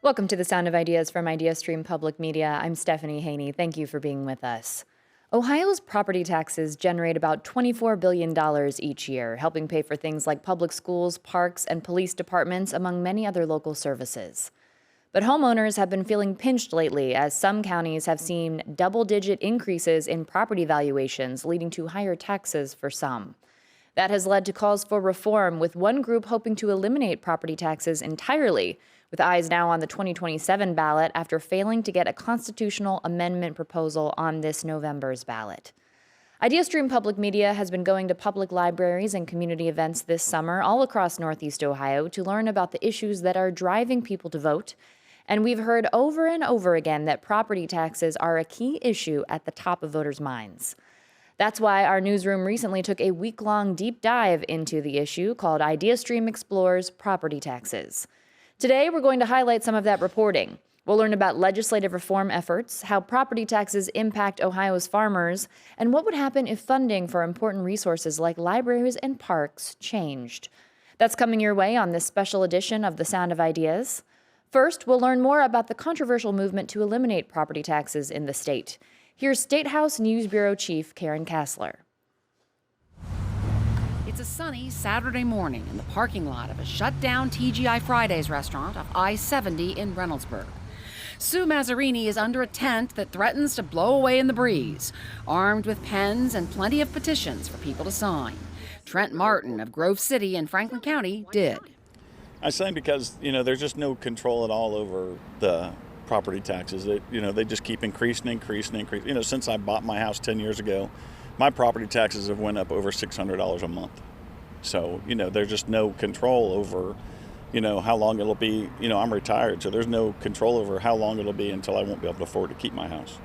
Welcome to the Sound of Ideas from IdeaStream Public Media. I'm Stephanie Haney. Thank you for being with us. Ohio's property taxes generate about $24 billion each year, helping pay for things like public schools, parks, and police departments, among many other local services. But homeowners have been feeling pinched lately as some counties have seen double-digit increases in property valuations, leading to higher taxes for some. That has led to calls for reform, with one group hoping to eliminate property taxes entirely, with eyes now on the 2027 ballot after failing to get a constitutional amendment proposal on this November's ballot. IdeaStream Public Media has been going to public libraries and community events this summer all across Northeast Ohio to learn about the issues that are driving people to vote. And we've heard over and over again that property taxes are a key issue at the top of voters' minds. That's why our newsroom recently took a week-long deep dive into the issue called IdeaStream Explores Property Taxes. Today, we're going to highlight some of that reporting. We'll learn about legislative reform efforts, how property taxes impact Ohio's farmers, and what would happen if funding for important resources like libraries and parks changed. That's coming your way on this special edition of The Sound of Ideas. First, we'll learn more about the controversial movement to eliminate property taxes in the state. Here's State House News Bureau Chief Karen Kasler. It's a sunny Saturday morning in the parking lot of a shut-down TGI Fridays restaurant off I-70 in Reynoldsburg. Sue Mazzarini is under a tent that threatens to blow away in the breeze, armed with pens and plenty of petitions for people to sign. Trent Martin of Grove City in Franklin County did. I signed because, there's just no control at all over the property taxes. They just keep increasing. Since I bought my house 10 years ago, my property taxes have went up over $600 a month. So, there's just no control over, how long it'll be. I'm retired, so there's no control over how long it'll be until I won't be able to afford to keep my house.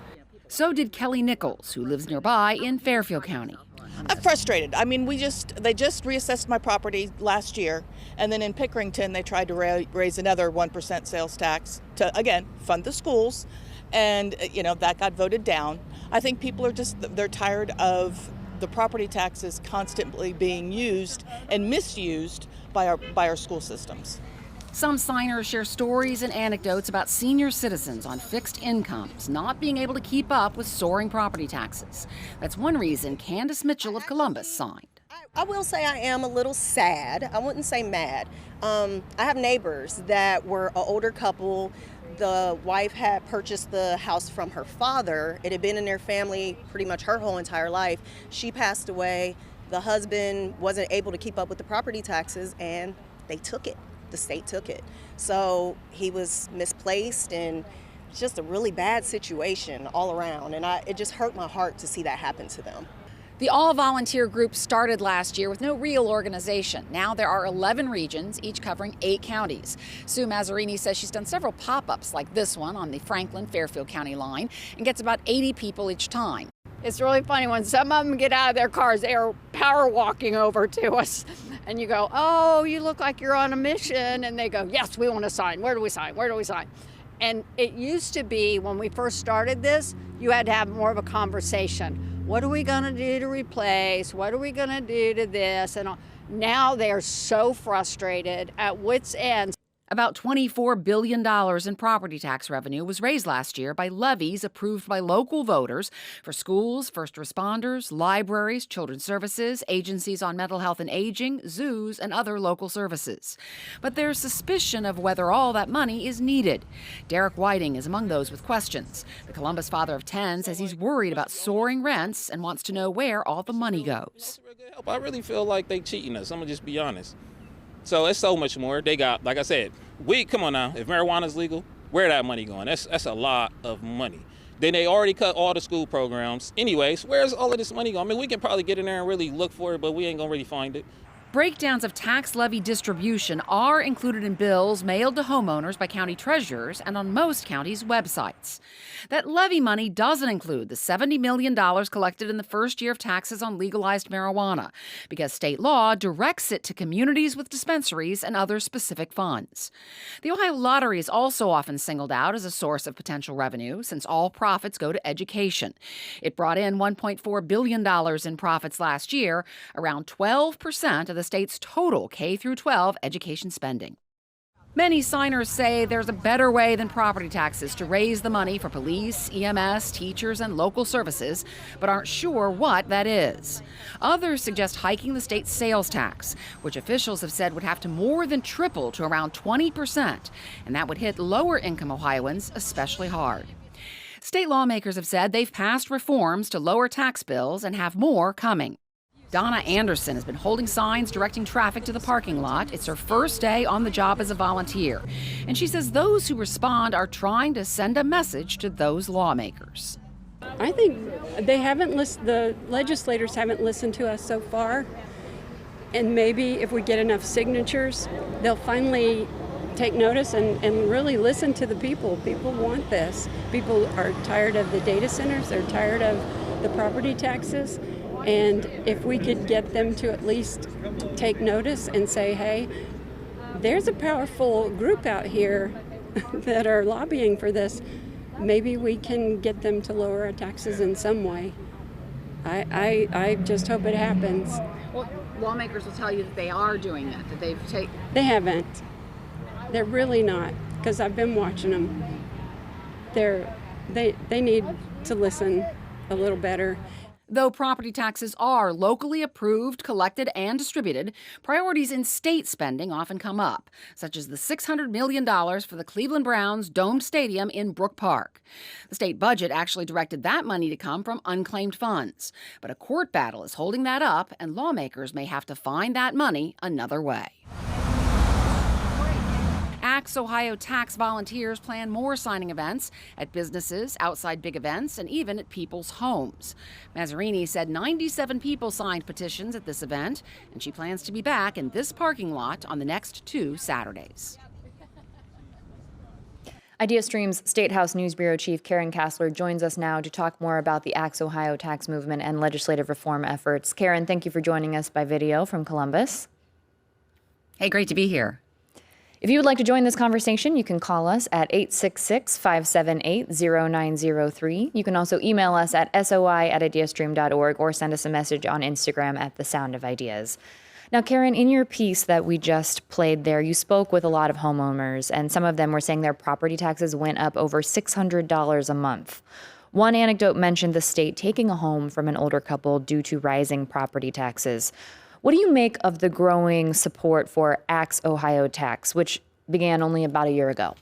So did Kelly Nichols, who lives nearby in Fairfield County. I'm frustrated. I mean, they just reassessed my property last year, and then in Pickerington they tried to raise another 1% sales tax to, again, fund the schools, and that got voted down. I think people are they're tired of the property taxes constantly being used and misused by our school systems. Some signers share stories and anecdotes about senior citizens on fixed incomes not being able to keep up with soaring property taxes. That's one reason Candace Mitchell of Columbus signed. I will say I am a little sad. I wouldn't say mad. I have neighbors that were an older couple. The wife had purchased the house from her father. It had been in their family pretty much her whole entire life. She passed away. The husband wasn't able to keep up with the property taxes, and they took it. The state took it. So he was misplaced, and it's just a really bad situation all around. And it just hurt my heart to see that happen to them. The all-volunteer group started last year with no real organization. Now there are 11 regions, each covering 8 counties. Sue Mazzarini says she's done several pop-ups like this one on the Franklin-Fairfield County line and gets about 80 people each time. It's really funny when some of them get out of their cars, they are power walking over to us. And you go, oh, you look like you're on a mission. And they go, yes, we want to sign. Where do we sign? Where do we sign? And it used to be when we first started this, you had to have more of a conversation. What are we going to do to replace? What are we going to do to this? And now they are so frustrated at wits' end. About $24 billion in property tax revenue was raised last year by levies approved by local voters for schools, first responders, libraries, children's services, agencies on mental health and aging, zoos, and other local services. But there's suspicion of whether all that money is needed. Derek Whiting is among those with questions. The Columbus father of 10 says he's worried about soaring rents and wants to know where all the money goes. I really feel like they cheating us. I'm going to just be honest. So it's so much more. They got, like I said, come on now, if marijuana's legal, where that money going? That's a lot of money. Then they already cut all the school programs. Anyways, where's all of this money going? I mean, we can probably get in there and really look for it, but we ain't gonna really find it. Breakdowns of tax levy distribution are included in bills mailed to homeowners by county treasurers and on most counties' websites. That levy money doesn't include the $70 million collected in the first year of taxes on legalized marijuana, because state law directs it to communities with dispensaries and other specific funds. The Ohio Lottery is also often singled out as a source of potential revenue, since all profits go to education. It brought in $1.4 billion in profits last year, around 12% of the state's total K-12 education spending. Many signers say there's a better way than property taxes to raise the money for police, EMS, teachers, and local services, but aren't sure what that is. Others suggest hiking the state's sales tax, which officials have said would have to more than triple to around 20%, and that would hit lower-income Ohioans especially hard. State lawmakers have said they've passed reforms to lower tax bills and have more coming. Donna Anderson has been holding signs directing traffic to the parking lot. It's her first day on the job as a volunteer. And she says those who respond are trying to send a message to those lawmakers. I think the legislators haven't listened to us so far. And maybe if we get enough signatures, they'll finally take notice and really listen to the people. People want this. People are tired of the data centers. They're tired of the property taxes. And if we could get them to at least take notice and say, hey, there's a powerful group out here that are lobbying for this, maybe we can get them to lower our taxes in some way. I just hope it happens. Well, lawmakers will tell you that they are doing that, They haven't. They're really not, because I've been watching them. They need to listen a little better. Though property taxes are locally approved, collected, and distributed, priorities in state spending often come up, such as the $600 million for the Cleveland Browns domed stadium in Brook Park. The state budget actually directed that money to come from unclaimed funds. But a court battle is holding that up, and lawmakers may have to find that money another way. Axe Ohio tax volunteers plan more signing events at businesses, outside big events, and even at people's homes. Mazzarini said 97 people signed petitions at this event, and she plans to be back in this parking lot on the next 2 Saturdays. IdeaStream's State House News Bureau Chief Karen Kassler joins us now to talk more about the Axe Ohio tax movement and legislative reform efforts. Karen, thank you for joining us by video from Columbus. Hey, great to be here. If you would like to join this conversation, you can call us at 866-578-0903. You can also email us at soi@ideastream.org or send us a message on Instagram at The Sound of Ideas. Now, Karen, in your piece that we just played there, you spoke with a lot of homeowners, and some of them were saying their property taxes went up over $600 a month. One anecdote mentioned the state taking a home from an older couple due to rising property taxes. What do you make of the growing support for Axe Ohio tax, which began only about a year ago?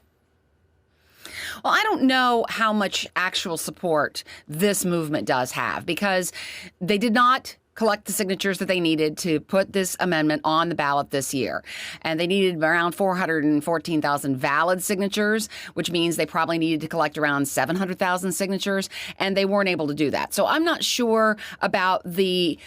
Well, I don't know how much actual support this movement does have, because they did not collect the signatures that they needed to put this amendment on the ballot this year. And they needed around 414,000 valid signatures, which means they probably needed to collect around 700,000 signatures, and they weren't able to do that. So I'm not sure about the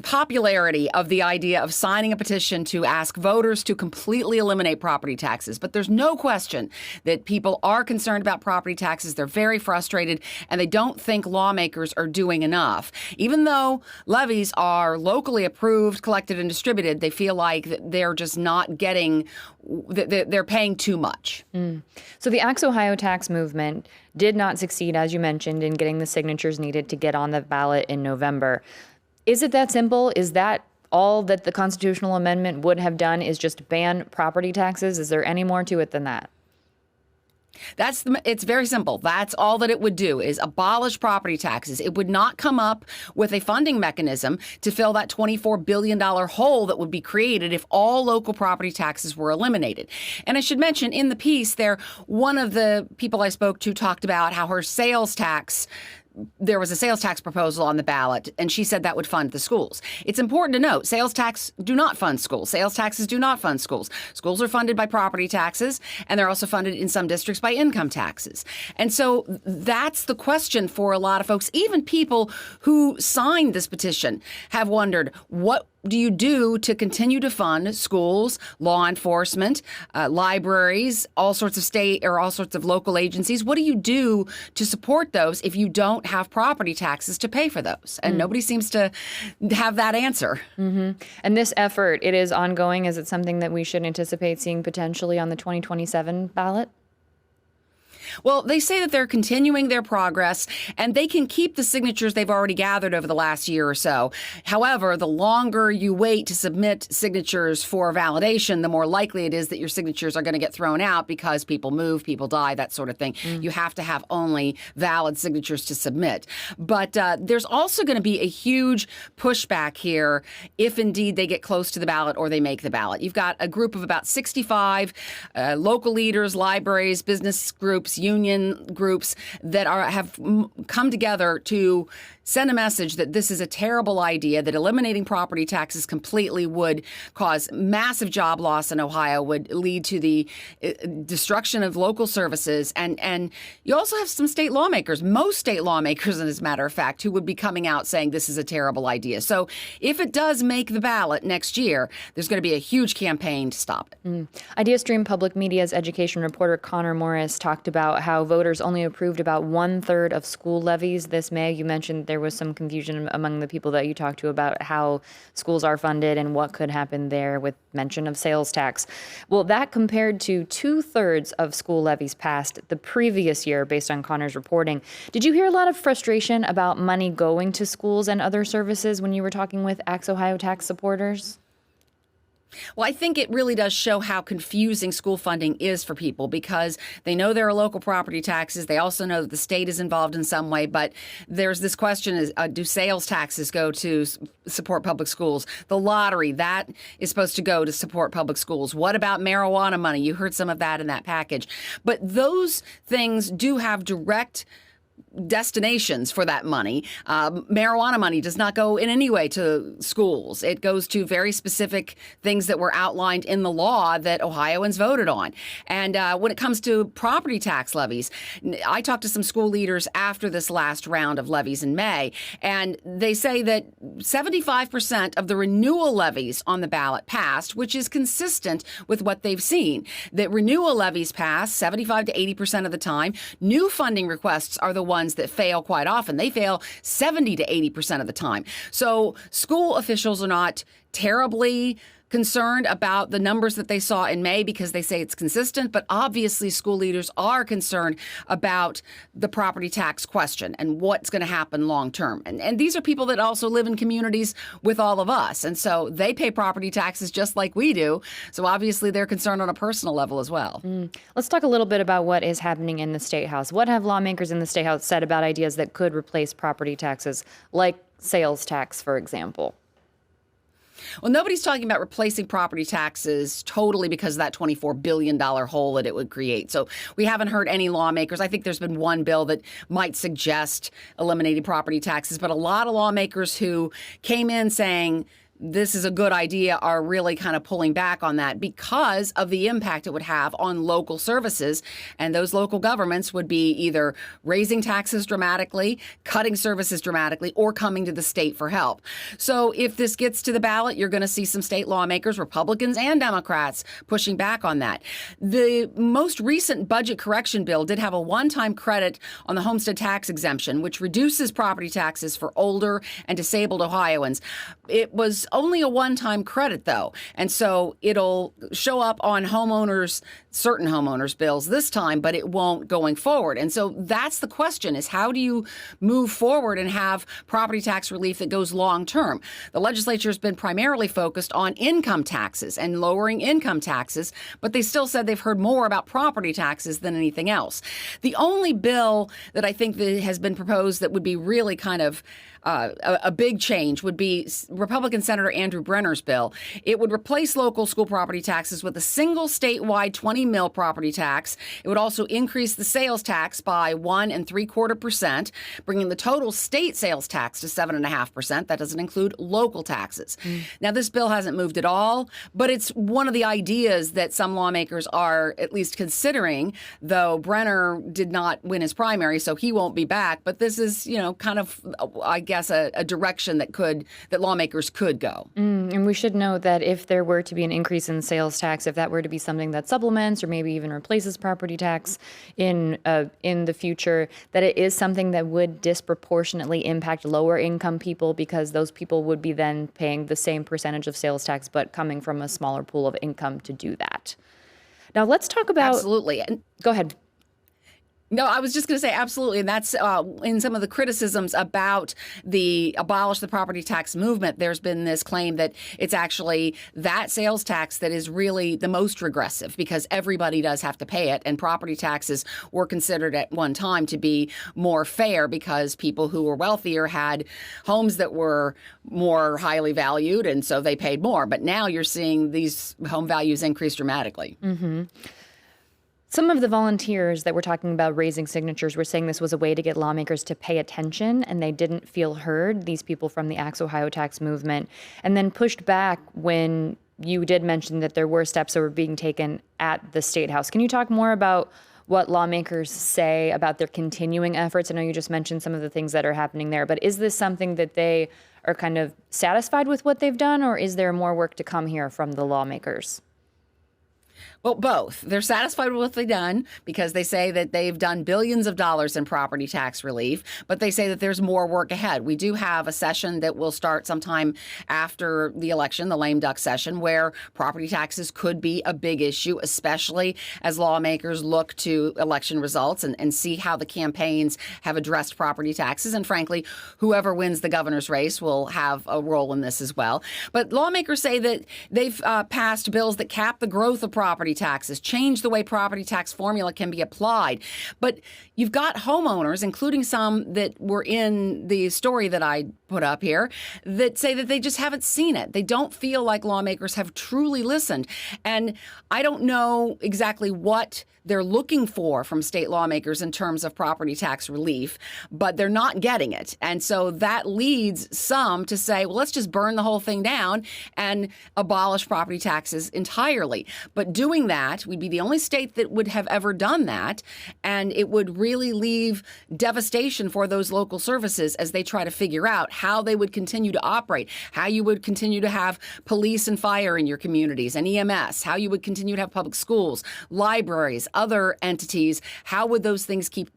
popularity of the idea of signing a petition to ask voters to completely eliminate property taxes. But there's no question that people are concerned about property taxes. They're very frustrated, and they don't think lawmakers are doing enough. Even though levies are locally approved, collected, and distributed, they feel like they're just not getting, they're paying too much. So the Axe Ohio tax movement did not succeed, as you mentioned, in getting the signatures needed to get on the ballot in November. Is it that simple? Is that all that the constitutional amendment would have done, is just ban property taxes? Is there any more to it than that? It's very simple. That's all that it would do, is abolish property taxes. It would not come up with a funding mechanism to fill that $24 billion hole that would be created if all local property taxes were eliminated. And I should mention in the piece there, one of the people I spoke to talked about how her sales tax, there was a sales tax proposal on the ballot, and she said that would fund the schools. It's important to note, sales tax do not fund schools. Sales taxes do not fund schools. Schools are funded by property taxes, and they're also funded in some districts by income taxes. And so that's the question for a lot of folks. Even people who signed this petition have wondered, what do you do to continue to fund schools, law enforcement, libraries, all sorts of state or all sorts of local agencies? What do you do to support those if you don't have property taxes to pay for those? And nobody seems to have that answer. And this effort, it is ongoing. Is it something that we should anticipate seeing potentially on the 2027 ballot? Well, they say that they're continuing their progress and they can keep the signatures they've already gathered over the last year or so. However, the longer you wait to submit signatures for validation, the more likely it is that your signatures are going to get thrown out because people move, people die, that sort of thing. You have to have only valid signatures to submit. But there's also going to be a huge pushback here if indeed they get close to the ballot or they make the ballot. You've got a group of about 65 local leaders, libraries, business groups, union groups that have come together to send a message that this is a terrible idea, that eliminating property taxes completely would cause massive job loss in Ohio, would lead to the destruction of local services. And you also have some state lawmakers, most state lawmakers, as a matter of fact, who would be coming out saying this is a terrible idea. So if it does make the ballot next year, there's going to be a huge campaign to stop it. IdeaStream Public Media's education reporter Connor Morris talked about how voters only approved about 1/3 of school levies this May. You mentioned there was some confusion among the people that you talked to about how schools are funded and what could happen there with mention of sales tax. Well, that compared to 2/3 of school levies passed the previous year, based on Connor's reporting. Did you hear a lot of frustration about money going to schools and other services when you were talking with Axe Ohio tax supporters? Well, I think it really does show how confusing school funding is for people because they know there are local property taxes. They also know that the state is involved in some way. But there's this question, do sales taxes go to support public schools? The lottery, that is supposed to go to support public schools. What about marijuana money? You heard some of that in that package. But those things do have direct destinations for that money. Marijuana money does not go in any way to schools. It goes to very specific things that were outlined in the law that Ohioans voted on. And when it comes to property tax levies, I talked to some school leaders after this last round of levies in May, and they say that 75% of the renewal levies on the ballot passed, which is consistent with what they've seen. That renewal levies pass 75 to 80% of the time. New funding requests are the ones that fail quite often. They fail 70 to 80% of the time. So school officials are not terribly concerned about the numbers that they saw in May because they say it's consistent, but obviously school leaders are concerned about the property tax question and what's going to happen long term. And these are people that also live in communities with all of us. And so they pay property taxes just like we do. So obviously they're concerned on a personal level as well. Let's talk a little bit about what is happening in the State House. What have lawmakers in the State House said about ideas that could replace property taxes, like sales tax, for example? Well, nobody's talking about replacing property taxes totally because of that $24 billion hole that it would create. So we haven't heard any lawmakers. I think there's been one bill that might suggest eliminating property taxes, but a lot of lawmakers who came in saying this is a good idea are really kind of pulling back on that because of the impact it would have on local services. And those local governments would be either raising taxes dramatically, cutting services dramatically, or coming to the state for help. So if this gets to the ballot, you're going to see some state lawmakers, Republicans and Democrats, pushing back on that. The most recent budget correction bill did have a one-time credit on the homestead tax exemption, which reduces property taxes for older and disabled Ohioans. It was only a one-time credit, though. And so it'll show up on certain homeowners' bills this time, but it won't going forward. And so that's the question, is how do you move forward and have property tax relief that goes long-term? The legislature has been primarily focused on income taxes and lowering income taxes, but they still said they've heard more about property taxes than anything else. The only bill that I think that has been proposed that would be really kind of a big change would be Republican Senator Andrew Brenner's bill. It would replace local school property taxes with a single statewide 20 mil property tax. It would also increase the sales tax by 1 3/4%, bringing the total state sales tax to 7.5%. That doesn't include local taxes. Now, this bill hasn't moved at all, but it's one of the ideas that some lawmakers are at least considering, though Brenner did not win his primary, so he won't be back. But this is, kind of, I guess, a direction that lawmakers could go. And we should note that if there were to be an increase in sales tax, if that were to be something that supplements or maybe even replaces property tax in the future, that it is something that would disproportionately impact lower income people because those people would be then paying the same percentage of sales tax but coming from a smaller pool of income to do that. Now let's talk about... Absolutely. Go ahead. No, I was just going to say absolutely. And that's in some of the criticisms about the abolish the property tax movement. There's been this claim that it's actually that sales tax that is really the most regressive because everybody does have to pay it. And property taxes were considered at one time to be more fair because people who were wealthier had homes that were more highly valued. And so they paid more. But now you're seeing these home values increase dramatically. Mm-hmm. Some of the volunteers that were talking about raising signatures were saying this was a way to get lawmakers to pay attention, and they didn't feel heard, these people from the Axe Ohio tax movement, and then pushed back when you did mention that there were steps that were being taken at the State House. Can you talk more about what lawmakers say about their continuing efforts? I know you just mentioned some of the things that are happening there, but is this something that they are kind of satisfied with what they've done, or is there more work to come here from the lawmakers? Well, both. They're satisfied with what they've done because they say that they've done billions of dollars in property tax relief, but they say that there's more work ahead. We do have a session that will start sometime after the election, the lame duck session, where property taxes could be a big issue, especially as lawmakers look to election results and see how the campaigns have addressed property taxes. And frankly, whoever wins the governor's race will have a role in this as well. But lawmakers say that they've passed bills that cap the growth of property taxes, change the way property tax formula can be applied. But you've got homeowners, including some that were in the story that I put up here, that say that they just haven't seen it. They don't feel like lawmakers have truly listened. And I don't know exactly what they're looking for from state lawmakers in terms of property tax relief, but they're not getting it. And so that leads some to say, well, let's just burn the whole thing down and abolish property taxes entirely. But doing that, we'd be the only state that would have ever done that. And it would really leave devastation for those local services as they try to figure out how they would continue to operate, how you would continue to have police and fire in your communities and EMS, how you would continue to have public schools, libraries, other entities. How would those things keep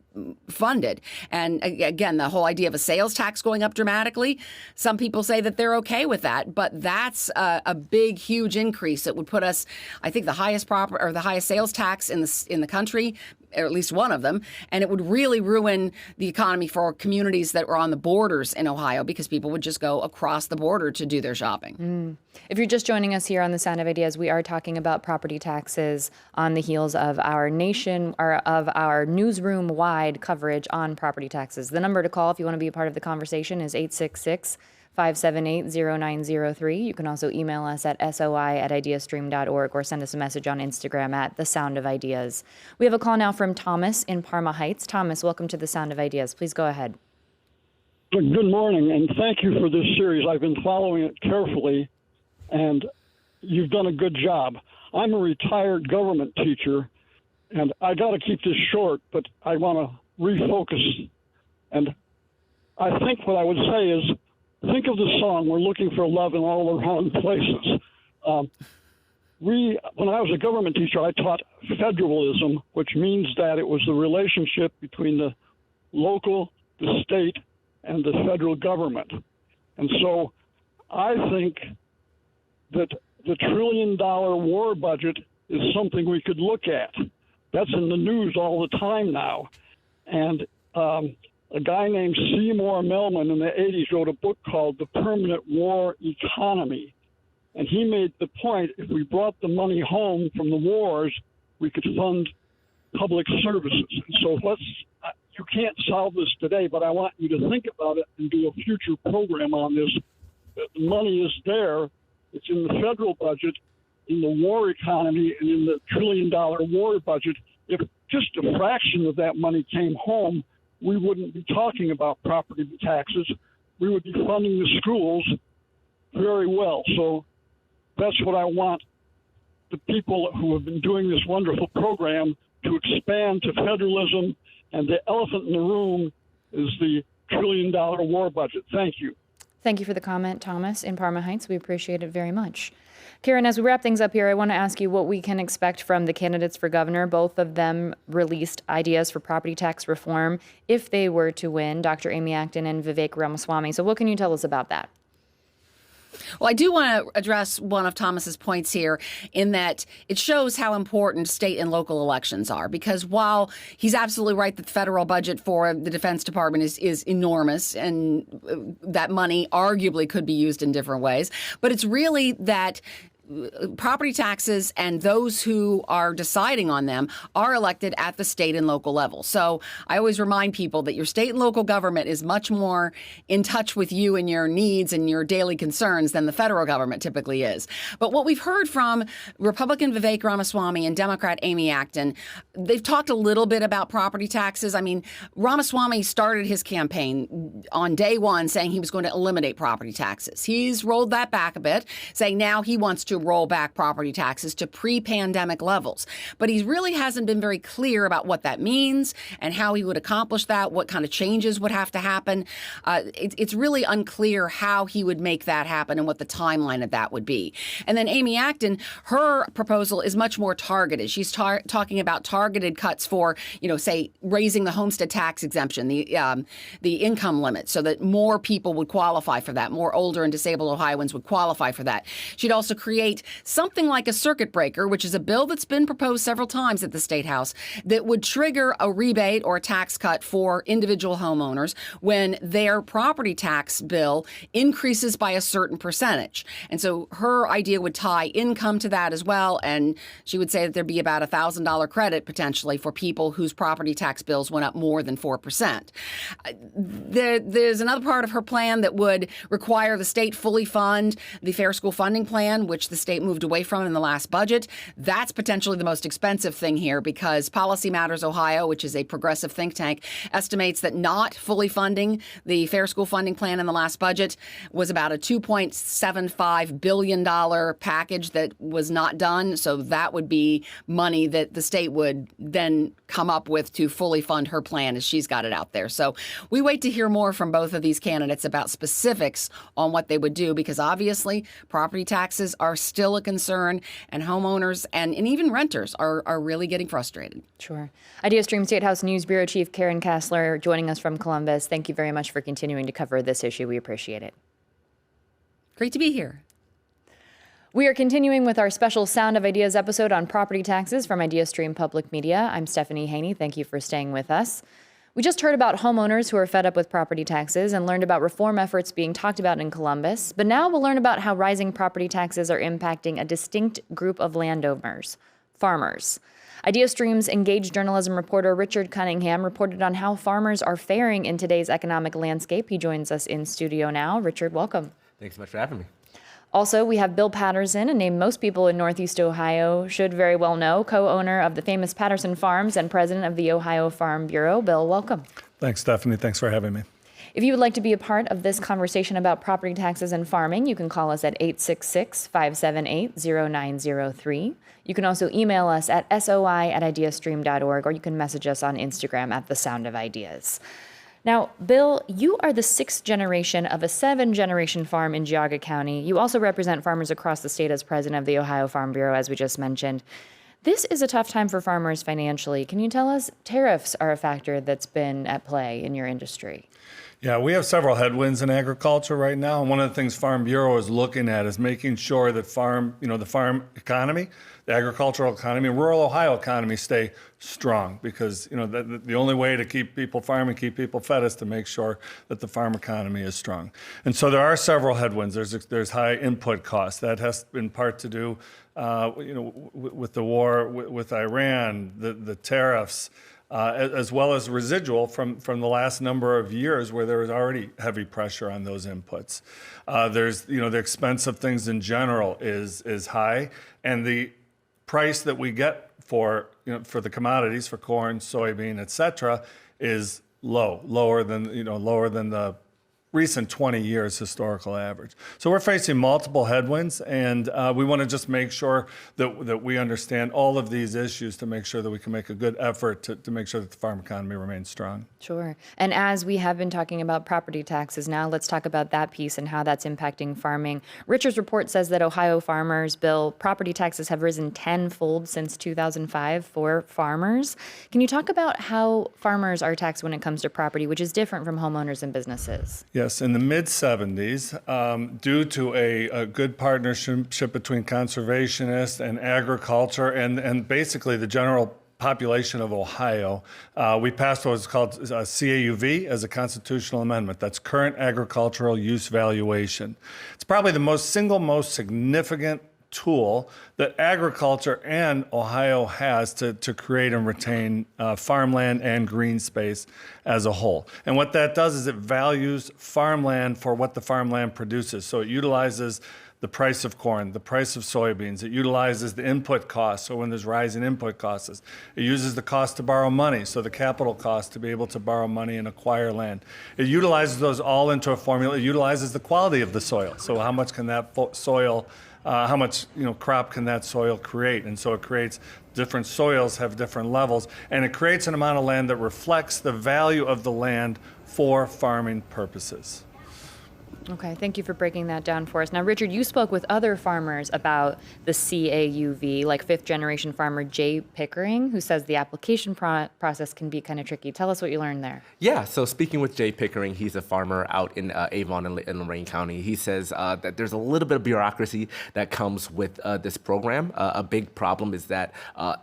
funded? And again, the whole idea of a sales tax going up dramatically, some people say that they're okay with that, but that's a big, huge increase. It would put us, I think, the highest sales tax in the country, or at least one of them, and it would really ruin the economy for communities that were on the borders in Ohio because people would just go across the border to do their shopping. If you're just joining us here on The Sound of Ideas, we are talking about property taxes on the heels of our newsroom-wide coverage on property taxes. The number to call if you want to be a part of the conversation is 866-578-0903. You can also email us at soi@ideastream.org or send us a message on Instagram at The Sound of Ideas. We have a call now from Thomas in Parma Heights. Thomas, welcome to The Sound of Ideas. Please go ahead. Good morning, and thank you for this series. I've been following it carefully, and you've done a good job. I'm a retired government teacher, and I got to keep this short, but I want to refocus. And I think what I would say is, think of the song, "We're Looking for Love in All the Wrong Places." When I was a government teacher, I taught federalism, which means that it was the relationship between the local, the state, and the federal government. And so I think that the $1 trillion war budget is something we could look at. That's in the news all the time now. And a guy named Seymour Melman in the 80s wrote a book called The Permanent War Economy. And he made the point, if we brought the money home from the wars, we could fund public services. So you can't solve this today, but I want you to think about it and do a future program on this. The money is there. It's in the federal budget, in the war economy, and in the $1 trillion war budget. If just a fraction of that money came home, we wouldn't be talking about property taxes. We would be funding the schools very well. So that's what I want the people who have been doing this wonderful program to expand to federalism. And the elephant in the room is the $1 trillion war budget. Thank you. Thank you for the comment, Thomas in Parma Heights. We appreciate it very much. Karen, as we wrap things up here, I want to ask you what we can expect from the candidates for governor. Both of them released ideas for property tax reform if they were to win, Dr. Amy Acton and Vivek Ramaswamy. So what can you tell us about that? Well, I do want to address one of Thomas's points here in that it shows how important state and local elections are, because while he's absolutely right that the federal budget for the Defense Department is enormous and that money arguably could be used in different ways, but it's really that property taxes and those who are deciding on them are elected at the state and local level. So I always remind people that your state and local government is much more in touch with you and your needs and your daily concerns than the federal government typically is. But what we've heard from Republican Vivek Ramaswamy and Democrat Amy Acton, they've talked a little bit about property taxes. I mean, Ramaswamy started his campaign on day one saying he was going to eliminate property taxes. He's rolled that back a bit, saying now he wants to roll back property taxes to pre-pandemic levels. But he really hasn't been very clear about what that means and how he would accomplish that, what kind of changes would have to happen. It's really unclear how he would make that happen and what the timeline of that would be. And then Amy Acton, her proposal is much more targeted. She's talking about targeted cuts for, say, raising the homestead tax exemption, the income limit, so that more people would qualify for that. More older and disabled Ohioans would qualify for that. She'd also create something like a circuit breaker, which is a bill that's been proposed several times at the State House, that would trigger a rebate or a tax cut for individual homeowners when their property tax bill increases by a certain percentage. And so her idea would tie income to that as well, and she would say that there'd be about a $1,000 credit potentially for people whose property tax bills went up more than 4%. There's another part of her plan that would require the state fully fund the Fair School Funding Plan, which the state moved away from in the last budget. That's potentially the most expensive thing here, because Policy Matters Ohio, which is a progressive think tank, estimates that not fully funding the Fair School Funding Plan in the last budget was about a $2.75 billion package that was not done. So that would be money that the state would then come up with to fully fund her plan as she's got it out there. So we wait to hear more from both of these candidates about specifics on what they would do, because obviously property taxes are still a concern, and homeowners and even renters are really getting frustrated. Sure. IdeaStream State House News Bureau Chief Karen Kassler joining us from Columbus. Thank you very much for continuing to cover this issue. We appreciate it. Great to be here. We are continuing with our special Sound of Ideas episode on property taxes from IdeaStream Public Media. I'm Stephanie Haney. Thank you for staying with us. We just heard about homeowners who are fed up with property taxes and learned about reform efforts being talked about in Columbus. But now we'll learn about how rising property taxes are impacting a distinct group of landowners, farmers. IdeaStream's engaged journalism reporter Richard Cunningham reported on how farmers are faring in today's economic landscape. He joins us in studio now. Richard, welcome. Thanks so much for having me. Also, we have Bill Patterson, a name most people in Northeast Ohio should very well know, co-owner of the famous Patterson Farms and president of the Ohio Farm Bureau. Bill, welcome. Thanks, Stephanie. Thanks for having me. If you would like to be a part of this conversation about property taxes and farming, you can call us at 866-578-0903. You can also email us at soi@ideastream.org, or you can message us on Instagram at The Sound of Ideas. Now, Bill, you are the sixth generation of a 7-generation farm in Geauga County. You also represent farmers across the state as president of the Ohio Farm Bureau, as we just mentioned. This is a tough time for farmers financially. Can you tell us, tariffs are a factor that's been at play in your industry? Yeah, we have several headwinds in agriculture right now. And one of the things Farm Bureau is looking at is making sure that the farm economy, the agricultural economy, and rural Ohio economy stay strong, because the only way to keep people farming, keep people fed, is to make sure that the farm economy is strong. And so there are several headwinds. There's high input costs. That has in part to do with the war with Iran, the tariffs, as well as residual from the last number of years where there was already heavy pressure on those inputs. There's the expense of things in general is high, and the price that we get for the commodities, for corn, soybean, et cetera, is lower than the recent 20 years historical average. So we're facing multiple headwinds, and we want to just make sure that we understand all of these issues to make sure that we can make a good effort to make sure that the farm economy remains strong. Sure. And as we have been talking about property taxes, now let's talk about that piece and how that's impacting farming. Richard's report says that Ohio farmers, Bill, property taxes have risen tenfold since 2005 for farmers. Can you talk about how farmers are taxed when it comes to property, which is different from homeowners and businesses? Yeah, Yes, in the mid-70s, due to a good partnership between conservationists and agriculture and basically the general population of Ohio, we passed what was called CAUV as a constitutional amendment. That's Current Agricultural Use Valuation. It's probably the single most significant tool that agriculture and Ohio has to create and retain farmland and green space as a whole. And what that does is it values farmland for what the farmland produces. So it utilizes the price of corn, the price of soybeans. It utilizes the input costs, so when there's rising input costs. It uses the cost to borrow money, so the capital cost to be able to borrow money and acquire land. It utilizes those all into a formula. It utilizes the quality of the soil. So how much can that soil how much crop can that soil create? And so it creates different soils have different levels, and it creates an amount of land that reflects the value of the land for farming purposes. Okay, thank you for breaking that down for us. Now, Richard, you spoke with other farmers about the CAUV, like fifth-generation farmer Jay Pickering, who says the application process can be kind of tricky. Tell us what you learned there. Yeah, so speaking with Jay Pickering, he's a farmer out in Avon and Lorain County. He says that there's a little bit of bureaucracy that comes with this program. A big problem is that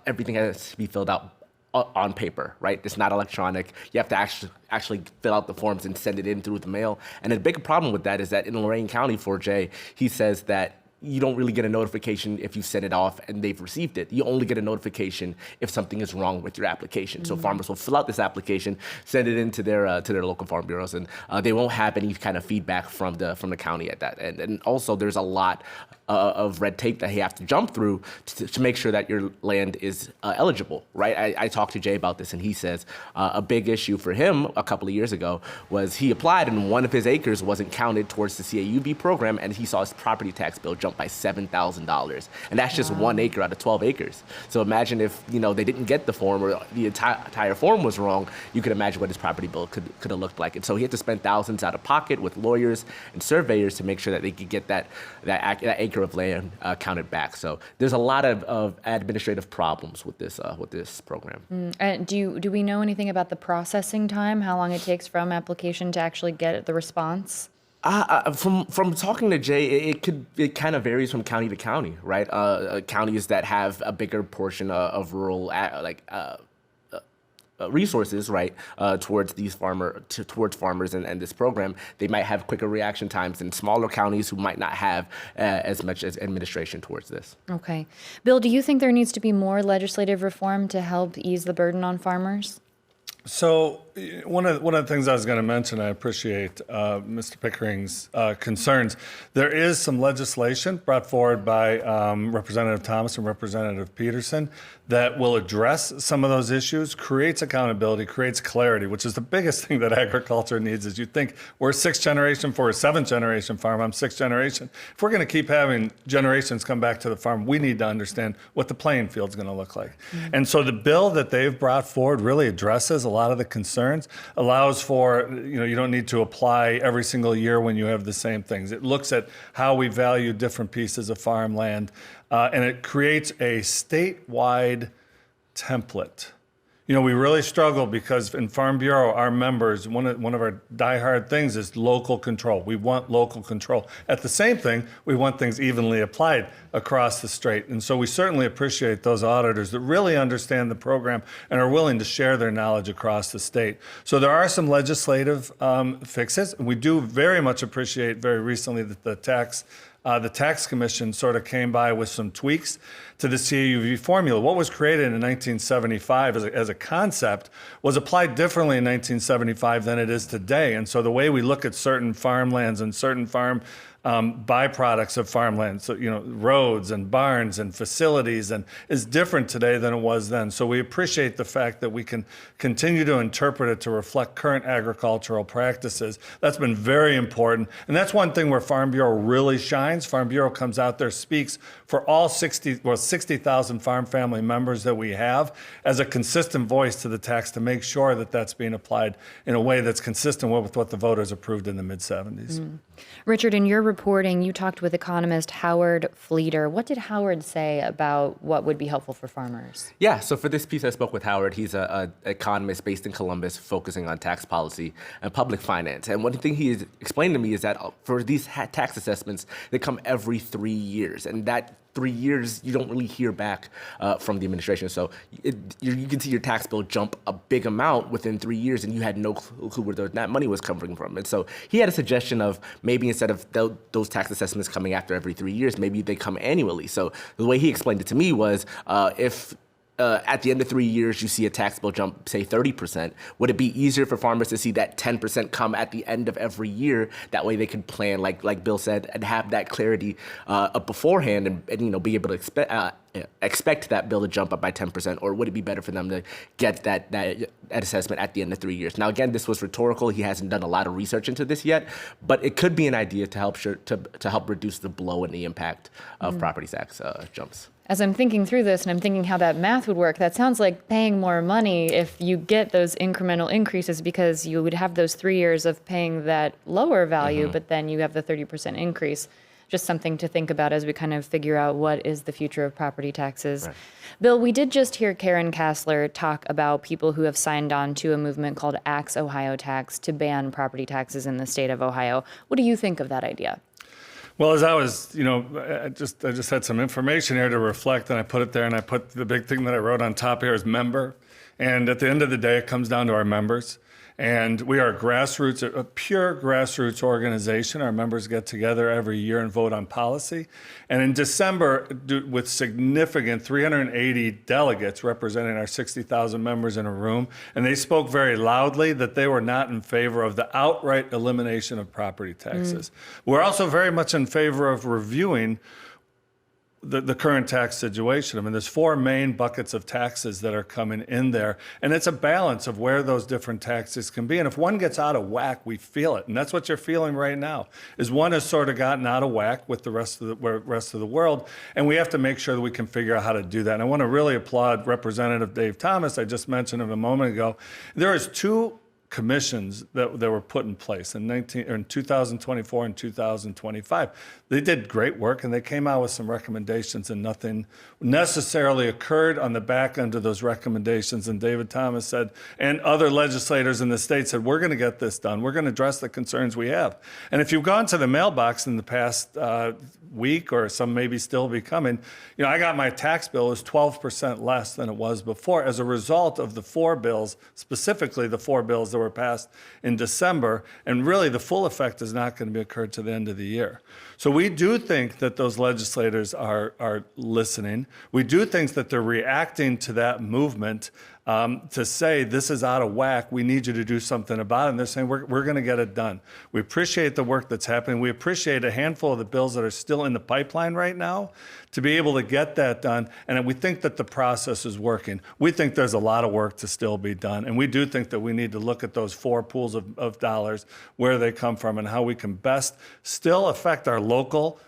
everything has to be filled out on paper, right? It's not electronic. You have to actually fill out the forms and send it in through the mail. And a big problem with that is that in Lorain County for Jay, he says that you don't really get a notification if you send it off and they've received it. You only get a notification if something is wrong with your application. So farmers will fill out this application, send it into their local farm bureaus, and they won't have any kind of feedback from the county at that end. And also, there's a lot of red tape that you have to jump through to make sure that your land is eligible, right? I talked to Jay about this, and he says a big issue for him a couple of years ago was he applied, and one of his acres wasn't counted towards the CAUV program, and he saw his property tax bill jump by $7,000, and that's just 1 acre out of 12 acres. So imagine if they didn't get the form or the entire form was wrong. You could imagine what his property bill could have looked like. And so he had to spend thousands out of pocket with lawyers and surveyors to make sure that they could get that acre of land counted back. So there's a lot of administrative problems with this program. And do we know anything about the processing time? How long it takes from application to actually get the response? From talking to Jay, it kind of varies from county to county, right? Counties that have a bigger portion of rural resources, right, towards towards farmers and this program, they might have quicker reaction times than smaller counties who might not have as much as administration towards this. Okay. Bill, do you think there needs to be more legislative reform to help ease the burden on farmers? So one of the things I was going to mention, I appreciate Mr. Pickering's concerns. There is some legislation brought forward by Representative Thomas and Representative Peterson that will address some of those issues, creates accountability, creates clarity, which is the biggest thing that agriculture needs. Is you think we're sixth generation for a seventh generation farm, I'm sixth generation. If we're going to keep having generations come back to the farm, we need to understand what the playing field's going to look like. And so the bill that they've brought forward really addresses a lot of the concerns, allows for, you don't need to apply every single year when you have the same things. It looks at how we value different pieces of farmland, and it creates a statewide template. We really struggle because in Farm Bureau, our members, one of our diehard things is local control. We want local control. At the same thing, we want things evenly applied across the state. And so we certainly appreciate those auditors that really understand the program and are willing to share their knowledge across the state. So there are some legislative fixes. We do very much appreciate very recently that the tax commission sort of came by with some tweaks to the CAUV formula. What was created in 1975 as a concept was applied differently in 1975 than it is today. And so the way we look at certain farmlands and certain farm byproducts of farmland, so roads and barns and facilities, and is different today than it was then. So we appreciate the fact that we can continue to interpret it to reflect current agricultural practices. That's been very important, and that's one thing where Farm Bureau really shines signs. Farm Bureau comes out there, speaks for all 60,000 farm family members that we have as a consistent voice to the tax to make sure that that's being applied in a way that's consistent with what the voters approved in the mid-'70s. Richard, in your reporting, you talked with economist Howard Fleeter. What did Howard say about what would be helpful for farmers? Yeah, so for this piece, I spoke with Howard. He's an economist based in Columbus, focusing on tax policy and public finance. And one thing he explained to me is that for these tax assessments, they come every 3 years. And that 3 years, you don't really hear back from the administration. So you can see your tax bill jump a big amount within 3 years, and you had no clue where that money was coming from. And so he had a suggestion of maybe instead of those tax assessments coming after every 3 years, maybe they come annually. So the way he explained it to me was if at the end of 3 years, you see a tax bill jump, say 30%. Would it be easier for farmers to see that 10% come at the end of every year? That way they can plan, like Bill said, and have that clarity beforehand, and be able to expect that bill to jump up by 10%. Or would it be better for them to get that assessment at the end of 3 years? Now, again, this was rhetorical. He hasn't done a lot of research into this yet, but it could be an idea to help reduce the blow and the impact of property tax jumps. As I'm thinking through this and I'm thinking how that math would work, that sounds like paying more money if you get those incremental increases, because you would have those 3 years of paying that lower value, but then you have the 30% increase. Just something to think about as we kind of figure out what is the future of property taxes. Right. Bill, we did just hear Karen Kassler talk about people who have signed on to a movement called Axe Ohio Tax to ban property taxes in the state of Ohio. What do you think of that idea? Well, as I was, I just had some information here to reflect, and I put it there, and I put the big thing that I wrote on top here is member. And at the end of the day, it comes down to our members. And we are a pure grassroots organization. Our members get together every year and vote on policy. And in December, with significant 380 delegates representing our 60,000 members in a room, and they spoke very loudly that they were not in favor of the outright elimination of property taxes. We're also very much in favor of reviewing the current tax situation. I mean, there's four main buckets of taxes that are coming in there, and it's a balance of where those different taxes can be. And if one gets out of whack, we feel it, and that's what you're feeling right now. Is one has sort of gotten out of whack with the rest of the world, and we have to make sure that we can figure out how to do that. And I want to really applaud Representative Dave Thomas. I just mentioned him a moment ago. There is two commissions that were put in place in 2024 and 2025. They did great work, and they came out with some recommendations, and nothing necessarily occurred on the back end of those recommendations. And David Thomas said, and other legislators in the state said, we're going to get this done. We're going to address the concerns we have. And if you've gone to the mailbox in the past week, or some maybe still be coming, I got my tax bill is 12% less than it was before as a result of the four bills, specifically the four bills that were passed in December, and really the full effect is not going to be occurred to the end of the year. So we do think that those legislators are listening. We do think that they're reacting to that movement to say, this is out of whack, we need you to do something about it. And they're saying, we're going to get it done. We appreciate the work that's happening. We appreciate a handful of the bills that are still in the pipeline right now to be able to get that done. And we think that the process is working. We think there's a lot of work to still be done. And we do think that we need to look at those four pools of dollars, where they come from, and how we can best still affect our local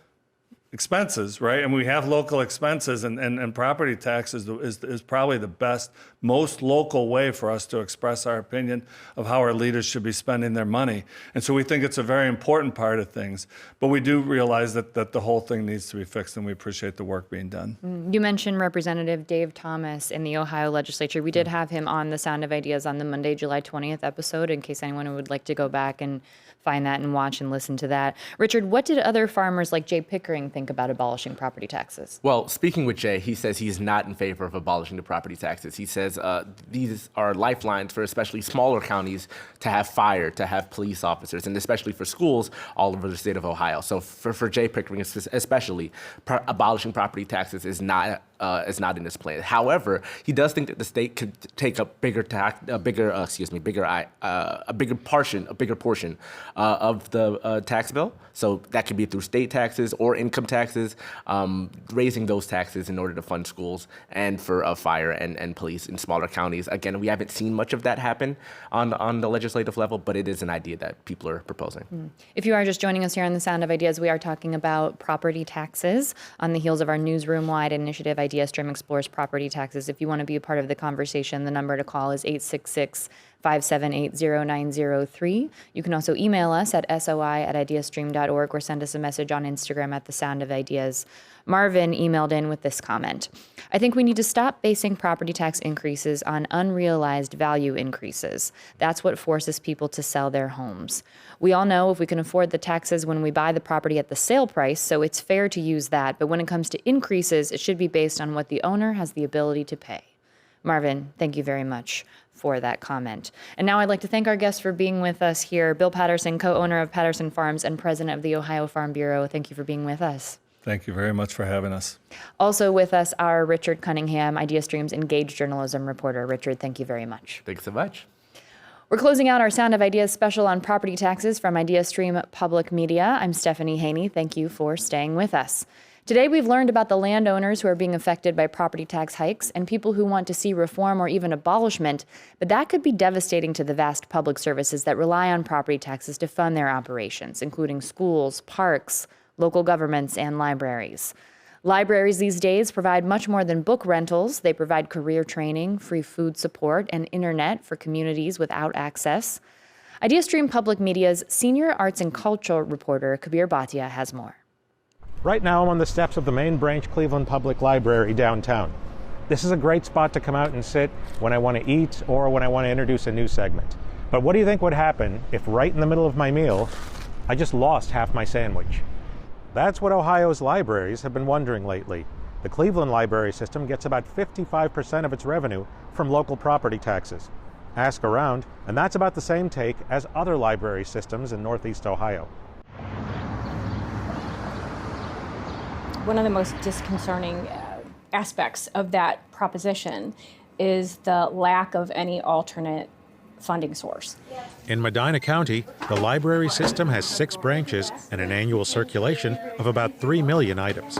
expenses, right? And we have local expenses, and property taxes is probably the best, most local way for us to express our opinion of how our leaders should be spending their money. And so we think it's a very important part of things. But we do realize that the whole thing needs to be fixed, and we appreciate the work being done. You mentioned Representative Dave Thomas in the Ohio legislature. We did have him on the Sound of Ideas on the Monday, July 20th episode, in case anyone would like to go back and find that and watch and listen to that. Richard, what did other farmers like Jay Pickering think about abolishing property taxes? Well, speaking with Jay, he says he's not in favor of abolishing the property taxes. He says these are lifelines for especially smaller counties to have fire, to have police officers, and especially for schools all over the state of Ohio. So for Jay Pickering especially, abolishing property taxes is not in his plan. However, he does think that the state could take a bigger portion of the tax bill. So that could be through state taxes or income taxes, raising those taxes in order to fund schools and for fire and police in smaller counties. Again, we haven't seen much of that happen on the legislative level, but it is an idea that people are proposing. If you are just joining us here on The Sound of Ideas, we are talking about property taxes on the heels of our newsroom-wide initiative, IdeaStream Explores Property Taxes. If you want to be a part of the conversation, the number to call is 866-578-0903. You can also email us at soi@ideastream.org or send us a message on Instagram at The Sound of Ideas. Marvin emailed in with this comment. I think we need to stop basing property tax increases on unrealized value increases. That's what forces people to sell their homes. We all know if we can afford the taxes when we buy the property at the sale price, so it's fair to use that. But when it comes to increases, it should be based on what the owner has the ability to pay. Marvin, thank you very much for that comment. And now I'd like to thank our guests for being with us here. Bill Patterson, co-owner of Patterson Farms and president of the Ohio Farm Bureau. Thank you for being with us. Thank you very much for having us. Also with us are Richard Cunningham, IdeaStream's engaged journalism reporter. Richard, thank you very much. Thanks so much. We're closing out our Sound of Ideas special on property taxes from IdeaStream Public Media. I'm Stephanie Haney. Thank you for staying with us. Today, we've learned about the landowners who are being affected by property tax hikes and people who want to see reform or even abolishment, but that could be devastating to the vast public services that rely on property taxes to fund their operations, including schools, parks, local governments, and libraries. Libraries these days provide much more than book rentals. They provide career training, free food support, and internet for communities without access. IdeaStream Public Media's senior arts and culture reporter, Kabir Bhatia, has more. Right now I'm on the steps of the main branch Cleveland Public Library downtown. This is a great spot to come out and sit when I want to eat or when I want to introduce a new segment. But what do you think would happen if right in the middle of my meal, I just lost half my sandwich? That's what Ohio's libraries have been wondering lately. The Cleveland library system gets about 55% of its revenue from local property taxes. Ask around, and that's about the same take as other library systems in Northeast Ohio. One of the most disconcerting aspects of that proposition is the lack of any alternate funding source. In Medina County, the library system has 6 branches and an annual circulation of about 3 million items.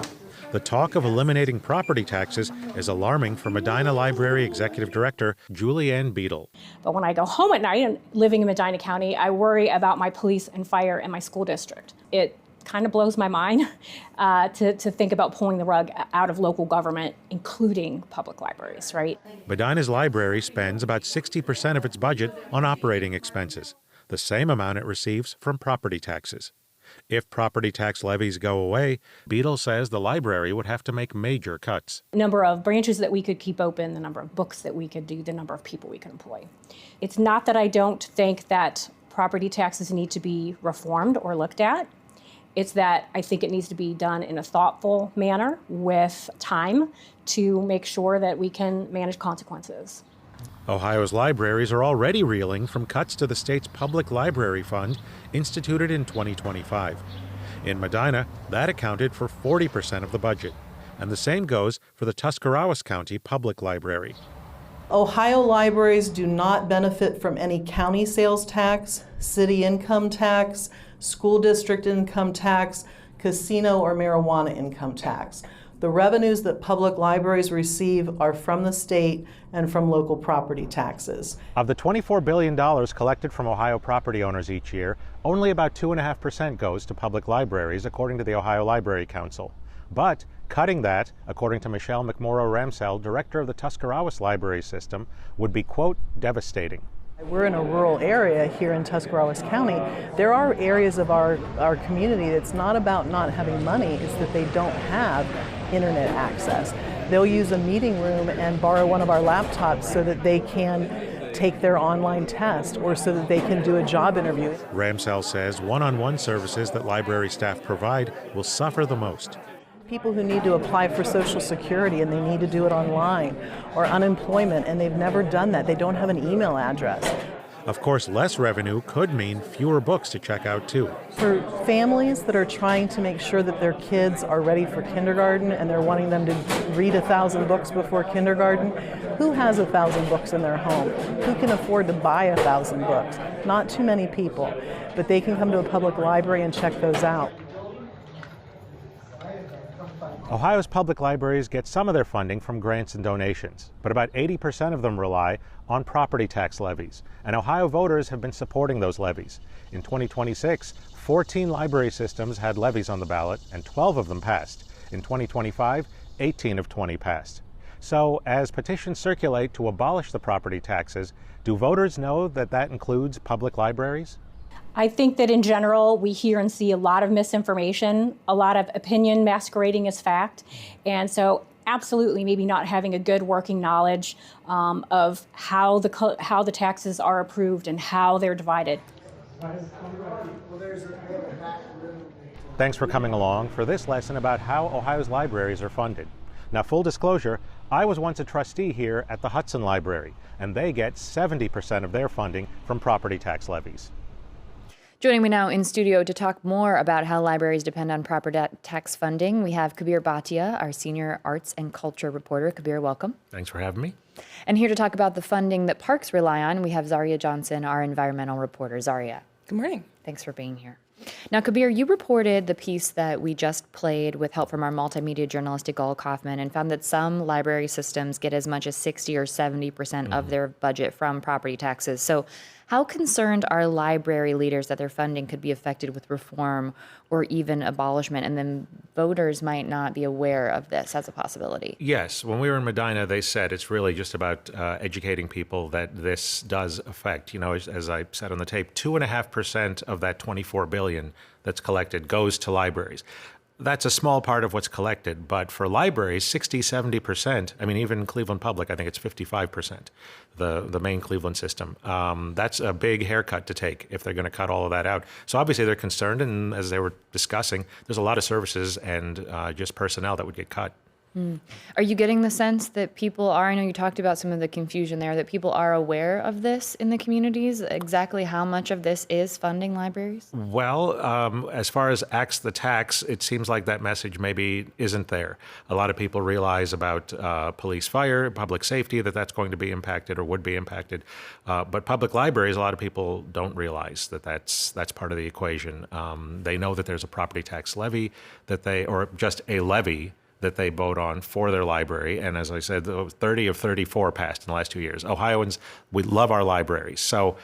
The talk of eliminating property taxes is alarming for Medina Library Executive Director Julianne Beadle. But when I go home at night and living in Medina County, I worry about my police and fire and my school district. It kind of blows my mind to think about pulling the rug out of local government, including public libraries, right? Medina's library spends about 60% of its budget on operating expenses, the same amount it receives from property taxes. If property tax levies go away, Beadle says the library would have to make major cuts. Number of branches that we could keep open, the number of books that we could do, the number of people we could employ. It's not that I don't think that property taxes need to be reformed or looked at. It's that I think it needs to be done in a thoughtful manner with time to make sure that we can manage consequences. Ohio's libraries are already reeling from cuts to the state's public library fund instituted in 2025. In Medina, that accounted for 40% of the budget, and the same goes for the Tuscarawas County Public Library. Ohio libraries do not benefit from any county sales tax, city income tax, school district income tax, casino or marijuana income tax. The revenues that public libraries receive are from the state and from local property taxes. Of the $24 billion collected from Ohio property owners each year, only about 2.5% goes to public libraries, according to the Ohio Library Council. But cutting that, according to Michelle McMorrow-Ramsell, director of the Tuscarawas Library System, would be, quote, devastating. We're in a rural area here in Tuscarawas County. There are areas of our community that's not about not having money, it's that they don't have internet access. They'll use a meeting room and borrow one of our laptops so that they can take their online test or so that they can do a job interview. Ramsell says one-on-one services that library staff provide will suffer the most. People who need to apply for Social Security and they need to do it online, or unemployment and they've never done that, they don't have an email address. Of course, less revenue could mean fewer books to check out, too. For families that are trying to make sure that their kids are ready for kindergarten and they're wanting them to read 1,000 books before kindergarten, who has 1,000 books in their home? Who can afford to buy 1,000 books? Not too many people, but they can come to a public library and check those out. Ohio's public libraries get some of their funding from grants and donations, but about 80% of them rely on property tax levies, and Ohio voters have been supporting those levies. In 2026, 14 library systems had levies on the ballot, and 12 of them passed. In 2025, 18 of 20 passed. So, as petitions circulate to abolish the property taxes, do voters know that that includes public libraries? I think that in general, we hear and see a lot of misinformation, a lot of opinion masquerading as fact. And so absolutely maybe not having a good working knowledge of how the taxes are approved and how they're divided. Thanks for coming along for this lesson about how Ohio's libraries are funded. Now, full disclosure, I was once a trustee here at the Hudson Library, and they get 70% of their funding from property tax levies. Joining me now in studio to talk more about how libraries depend on property tax funding, we have Kabir Bhatia, our senior arts and culture reporter. Kabir, welcome. Thanks for having me. And here to talk about the funding that parks rely on, we have Zaria Johnson, our environmental reporter. Zaria. Good morning. Thanks for being here. Now, Kabir, you reported the piece that we just played with help from our multimedia journalist, Igal Kaufman, and found that some library systems get as much as 60 or 70% of their budget from property taxes. So how concerned are library leaders that their funding could be affected with reform or even abolishment, and then voters might not be aware of this as a possibility? Yes. When we were in Medina, they said it's really just about educating people that this does affect. You know, as I said on the tape, 2.5% of that $24 billion that's collected goes to libraries. That's a small part of what's collected, but for libraries, 60, 70%, I mean, even Cleveland Public, I think it's 55%, the main Cleveland system. That's a big haircut to take if they're going to cut all of that out. So obviously they're concerned, and as they were discussing, there's a lot of services and just personnel that would get cut. Are you getting the sense that people are, I know you talked about some of the confusion there, that people are aware of this in the communities, exactly how much of this is funding libraries? Well, as far as Axe the Tax, it seems like that message maybe isn't there. A lot of people realize about police, fire, public safety, that's going to be impacted or would be impacted. But public libraries, a lot of people don't realize that's part of the equation. They know that there's a property tax levy or just a levy that they vote on for their library. And as I said, 30 of 34 passed in the last 2 years. Ohioans, we love our libraries. So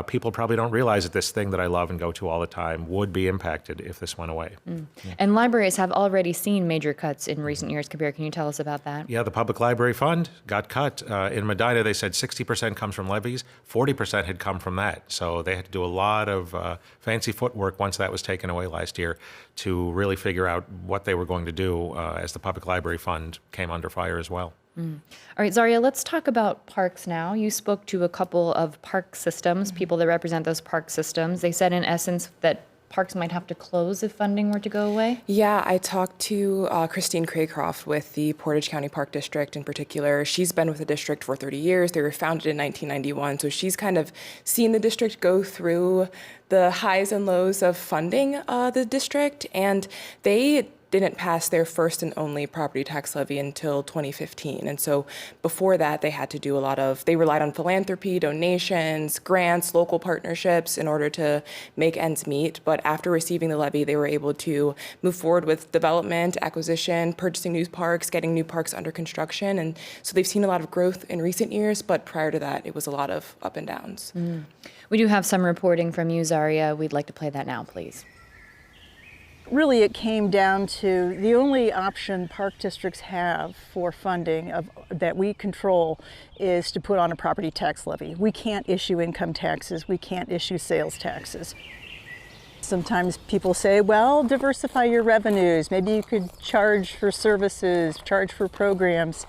people probably don't realize that this thing that I love and go to all the time would be impacted if this went away. Yeah. And libraries have already seen major cuts in recent years. Kabir, can you tell us about that? Yeah, the public library fund got cut. In Medina, they said 60% comes from levies, 40% had come from that. So they had to do a lot of fancy footwork once that was taken away last year to really figure out what they were going to do as the public library fund came under fire as well. All right, Zaria, let's talk about parks now. You spoke to a couple of park systems, people that represent those park systems. They said in essence that parks might have to close if funding were to go away? Yeah, I talked to Christine Craycroft with the Portage County Park District in particular. She's been with the district for 30 years. They were founded in 1991, so she's kind of seen the district go through the highs and lows of funding the district, and they didn't pass their first and only property tax levy until 2015. And so before that, they had to do they relied on philanthropy, donations, grants, local partnerships in order to make ends meet. But after receiving the levy, they were able to move forward with development, acquisition, purchasing new parks, getting new parks under construction. And so they've seen a lot of growth in recent years, but prior to that, it was a lot of up and downs. We do have some reporting from you, Zaria. We'd like to play that now, please. Really, it came down to the only option park districts have for funding that we control is to put on a property tax levy. We can't issue income taxes. We can't issue sales taxes. Sometimes people say, well, diversify your revenues. Maybe you could charge for services, charge for programs.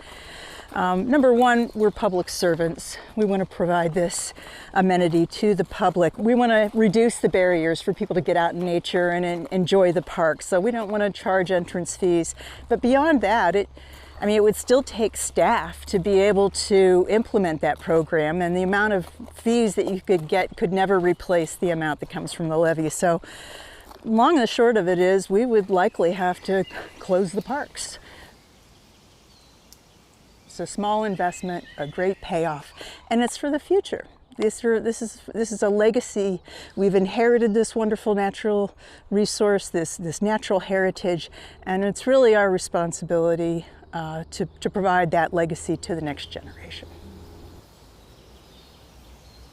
Number one, we're public servants. We want to provide this amenity to the public. We want to reduce the barriers for people to get out in nature and enjoy the park. So we don't want to charge entrance fees. But beyond that, I mean, it would still take staff to be able to implement that program, and the amount of fees that you could get could never replace the amount that comes from the levy. So long and the short of it is we would likely have to close the parks. It's a small investment, a great payoff, and it's for the future. This is a legacy. We've inherited this wonderful natural resource, this natural heritage, and it's really our responsibility to provide that legacy to the next generation.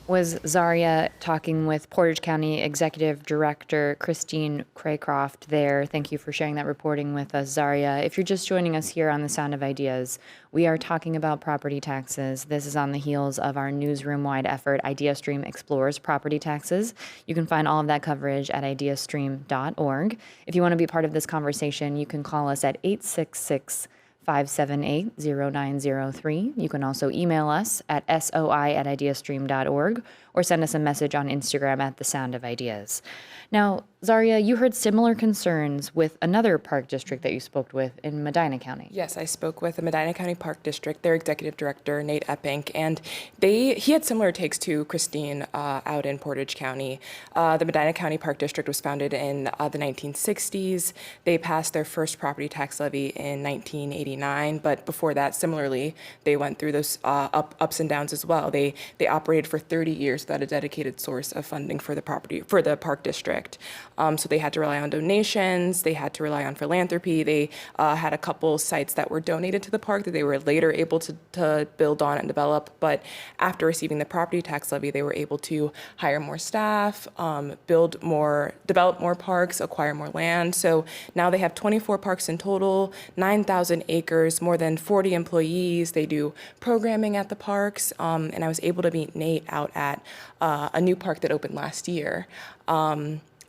Was Zaria talking with Portage County Executive Director Christine Craycroft there. Thank you for sharing that reporting with us, Zaria. If you're just joining us here on The Sound of Ideas, we are talking about property taxes. This is on the heels of our newsroom-wide effort, IdeaStream Explores Property Taxes. You can find all of that coverage at ideastream.org. If you want to be part of this conversation, you can call us at 866-578-0903. You can also email us at soi@ideastream.org or send us a message on Instagram at The Sound of Ideas. Now, Zaria, you heard similar concerns with another park district that you spoke with in Medina County. Yes, I spoke with the Medina County Park District, their executive director, Nate Eppink, and he had similar takes to Christine out in Portage County. The Medina County Park District was founded in the 1960s. They passed their first property tax levy in 1989, but before that, similarly, they went through those ups and downs as well. They operated for 30 years without a dedicated source of funding for the park district. So they had to rely on donations, they had to rely on philanthropy. They had a couple sites that were donated to the park that they were later able to build on and develop. But after receiving the property tax levy, they were able to hire more staff, develop more parks, acquire more land. So now they have 24 parks in total, 9,000 acres, more than 40 employees. They do programming at the parks. And I was able to meet Nate out at a new park that opened last year.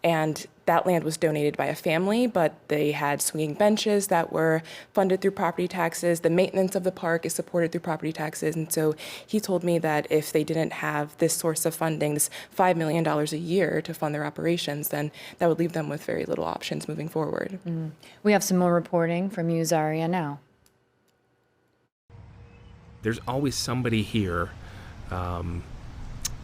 And that land was donated by a family, but they had swinging benches that were funded through property taxes. The maintenance of the park is supported through property taxes. And so he told me that if they didn't have this source of funding, this $5 million a year to fund their operations, then that would leave them with very little options moving forward. We have some more reporting from you, Zaria, now. There's always somebody here,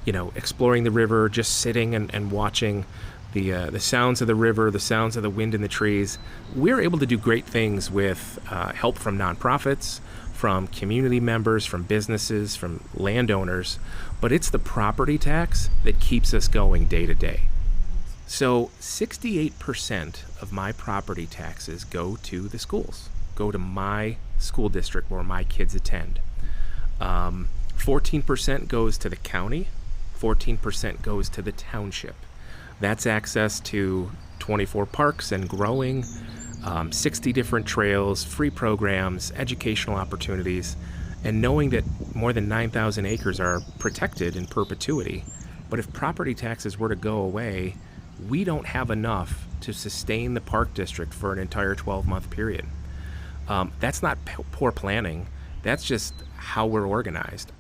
exploring the river, just sitting and watching the sounds of the river, the sounds of the wind in the trees. We're able to do great things with help from nonprofits, from community members, from businesses, from landowners, but it's the property tax that keeps us going day to day. So 68% of my property taxes go to the schools, go to my school district where my kids attend. 14% goes to the county, 14% goes to the township. That's access to 24 parks and growing, 60 different trails, free programs, educational opportunities, and knowing that more than 9,000 acres are protected in perpetuity. But if property taxes were to go away, we don't have enough to sustain the park district for an entire 12-month period. That's not poor planning. That's just how we're organized.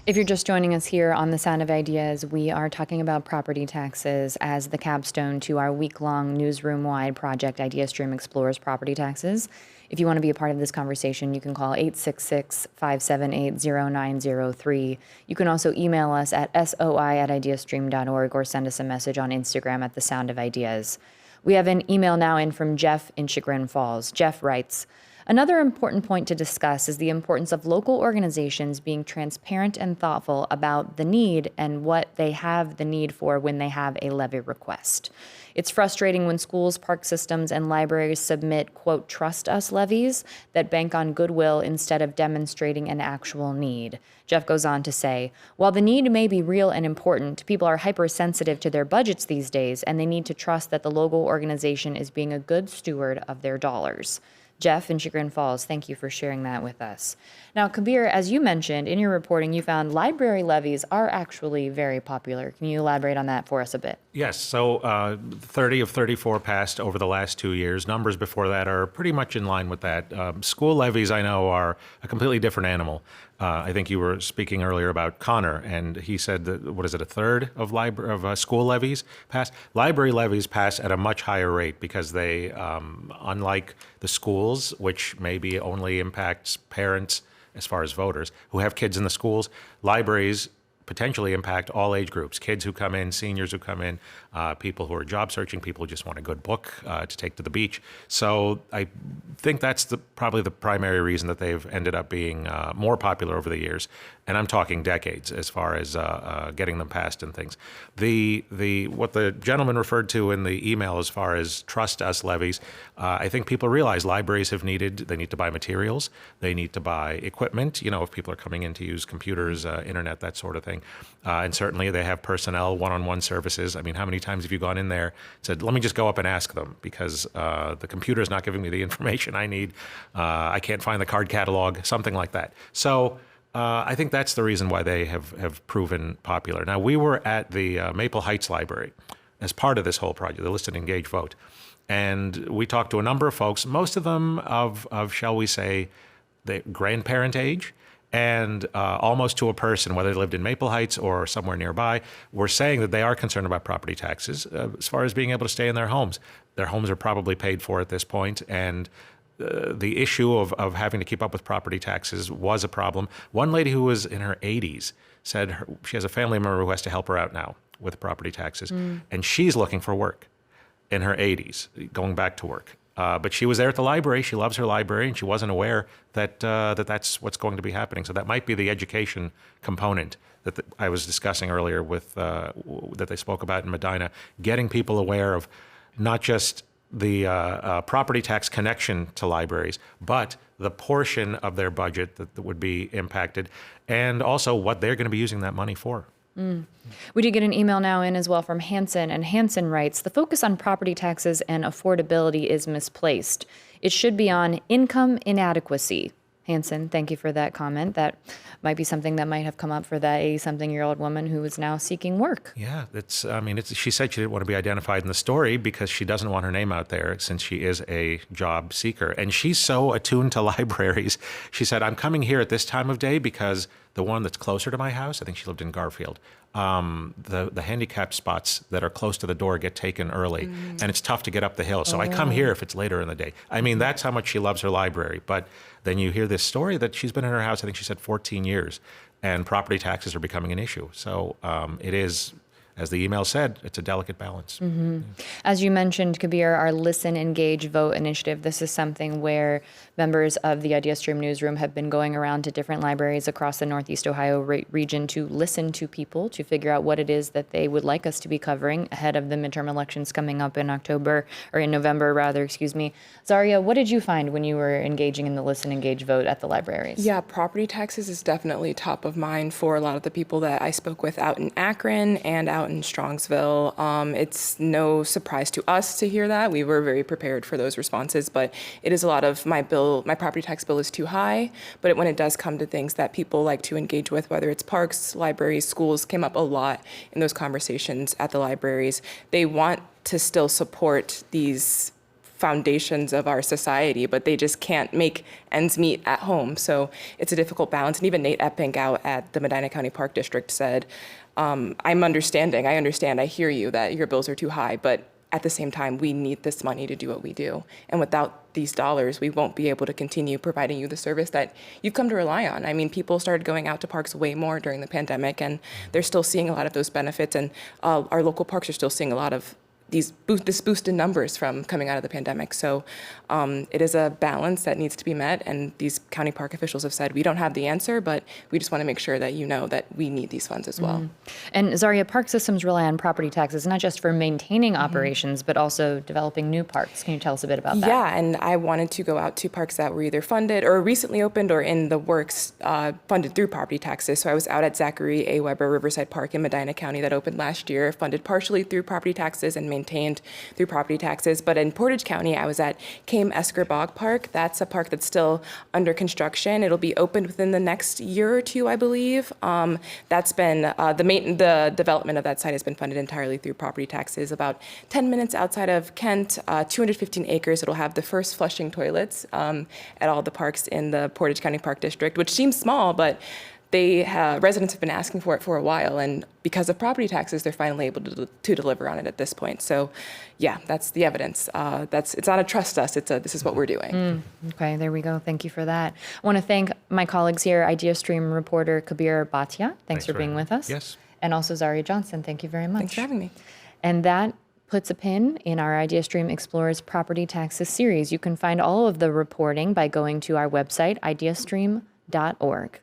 If you're just joining us here on The Sound of Ideas, we are talking about property taxes as the capstone to our week-long newsroom-wide project, IdeaStream Explores Property Taxes. If you want to be a part of this conversation, you can call 866-578-0903. You can also email us at soi@ideastream.org or send us a message on Instagram at The Sound of Ideas. We have an email now in from Jeff in Chagrin Falls. Jeff writes, another important point to discuss is the importance of local organizations being transparent and thoughtful about the need and what they have the need for when they have a levy request. It's frustrating when schools, park systems, and libraries submit, quote, trust us levies that bank on goodwill instead of demonstrating an actual need. Jeff goes on to say, while the need may be real and important, people are hypersensitive to their budgets these days, and they need to trust that the local organization is being a good steward of their dollars. Jeff in Chagrin Falls, thank you for sharing that with us. Now, Kabir, as you mentioned in your reporting, you found library levies are actually very popular. Can you elaborate on that for us a bit? Yes, so 30 of 34 passed over the last 2 years. Numbers before that are pretty much in line with that. School levies, I know, are a completely different animal. I think you were speaking earlier about Connor, and he said that, what is it, a third of school levies pass? Library levies pass at a much higher rate because they, unlike the schools, which maybe only impacts parents as far as voters who have kids in the schools, libraries potentially impact all age groups, kids who come in, seniors who come in, people who are job searching, people who just want a good book to take to the beach. So I think that's probably the primary reason that they've ended up being more popular over the years. And I'm talking decades as far as getting them passed and things. What the gentleman referred to in the email as far as trust us levies, I think people realize libraries they need to buy materials, they need to buy equipment, if people are coming in to use computers, internet, that sort of thing. And certainly they have personnel, one-on-one services. I mean, how many times have you gone in there and said, let me just go up and ask them because the computer is not giving me the information I need. I can't find the card catalog, something like that. So I think that's the reason why they have proven popular. Now, we were at the Maple Heights Library as part of this whole project, the Listen, Engage, Vote. And we talked to a number of folks, most of them of shall we say, the grandparent age, and almost to a person, whether they lived in Maple Heights or somewhere nearby, were saying that they are concerned about property taxes as far as being able to stay in their homes. Their homes are probably paid for at this point, and the issue of having to keep up with property taxes was a problem. One lady who was in her 80s said she has a family member who has to help her out now with property taxes, and she's looking for work in her 80s, going back to work. But she was there at the library. She loves her library, and she wasn't aware that that's what's going to be happening. So that might be the education component that I was discussing earlier with that they spoke about in Medina, getting people aware of not just the property tax connection to libraries, but the portion of their budget that would be impacted, and also what they're going to be using that money for. We did get an email now in as well from Hanson, and Hanson writes, the focus on property taxes and affordability is misplaced. It should be on income inadequacy. Hanson, thank you for that comment. That might be something that might have come up for that 80-something-year-old woman who is now seeking work. Yeah, she said she didn't want to be identified in the story because she doesn't want her name out there since she is a job seeker. And she's so attuned to libraries. She said, I'm coming here at this time of day because the one that's closer to my house, I think she lived in Garfield, the handicapped spots that are close to the door get taken early, and it's tough to get up the hill. So I come here if it's later in the day. I mean, that's how much she loves her library. But then you hear this story that she's been in her house, I think she said 14 years, and property taxes are becoming an issue. So it is, as the email said, it's a delicate balance. Mm-hmm. As you mentioned, Kabir, our Listen, Engage, Vote initiative, this is something where members of the IdeaStream newsroom have been going around to different libraries across the Northeast Ohio region to listen to people, to figure out what it is that they would like us to be covering ahead of the midterm elections coming up in November, excuse me. Zaria, what did you find when you were engaging in the Listen, Engage, Vote at the libraries? Yeah, property taxes is definitely top of mind for a lot of the people that I spoke with out in Akron and out in Strongsville. It's no surprise to us to hear that. We were very prepared for those responses, but it is a lot of my property tax bill is too high, but when it does come to things that people like to engage with, whether it's parks, libraries, schools, came up a lot in those conversations at the libraries. They want to still support these foundations of our society, but they just can't make ends meet at home. So it's a difficult balance. And even Nate Epping out at the Medina County Park District said, I understand, I hear you that your bills are too high, but at the same time, we need this money to do what we do. And without these dollars, we won't be able to continue providing you the service that you've come to rely on. I mean, people started going out to parks way more during the pandemic, and they're still seeing a lot of those benefits. And our local parks are still seeing a lot of this boost in numbers from coming out of the pandemic. So it is a balance that needs to be met. And these county park officials have said, we don't have the answer, but we just want to make sure that you know that we need these funds as well. Mm-hmm. And Zaria, park systems rely on property taxes, not just for maintaining operations, but also developing new parks. Can you tell us a bit about that? Yeah, and I wanted to go out to parks that were either funded or recently opened or in the works, funded through property taxes. So I was out at Zachary A. Weber Riverside Park in Medina County that opened last year, funded partially through property taxes and maintained maintained through property taxes. But in Portage County, I was at Kame Esker Bog Park. That's a park that's still under construction. It'll be opened within the next year or two, I believe. That's been the development of that site has been funded entirely through property taxes. About 10 minutes outside of Kent, 215 acres. It'll have the first flushing toilets at all the parks in the Portage County Park District, which seems small, but residents have been asking for it for a while, and because of property taxes, they're finally able to deliver on it at this point. So, yeah, that's the evidence. It's not a trust us. This is what we're doing. Okay, there we go. Thank you for that. I want to thank my colleagues here, IdeaStream reporter Kabir Bhatia. Thanks for being with us. Yes. And also Zaria Johnson. Thank you very much. Thanks for having me. And that puts a pin in our IdeaStream Explores Property Taxes series. You can find all of the reporting by going to our website, ideastream.org.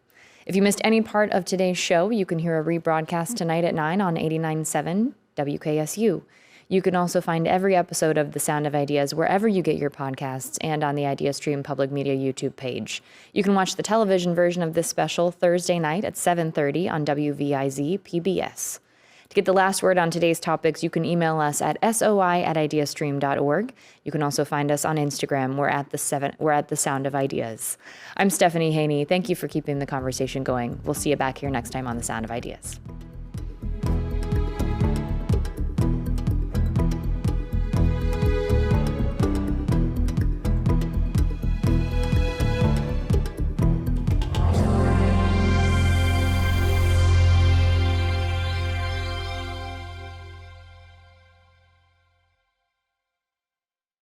If you missed any part of today's show, you can hear a rebroadcast tonight at 9 on 89.7 WKSU. You can also find every episode of The Sound of Ideas wherever you get your podcasts and on the IdeaStream Public Media YouTube page. You can watch the television version of this special Thursday night at 7:30 on WVIZ PBS. To get the last word on today's topics, you can email us at soi@ideastream.org. You can also find us on Instagram. We're at the Sound of Ideas. I'm Stephanie Haney. Thank you for keeping the conversation going. We'll see you back here next time on The Sound of Ideas.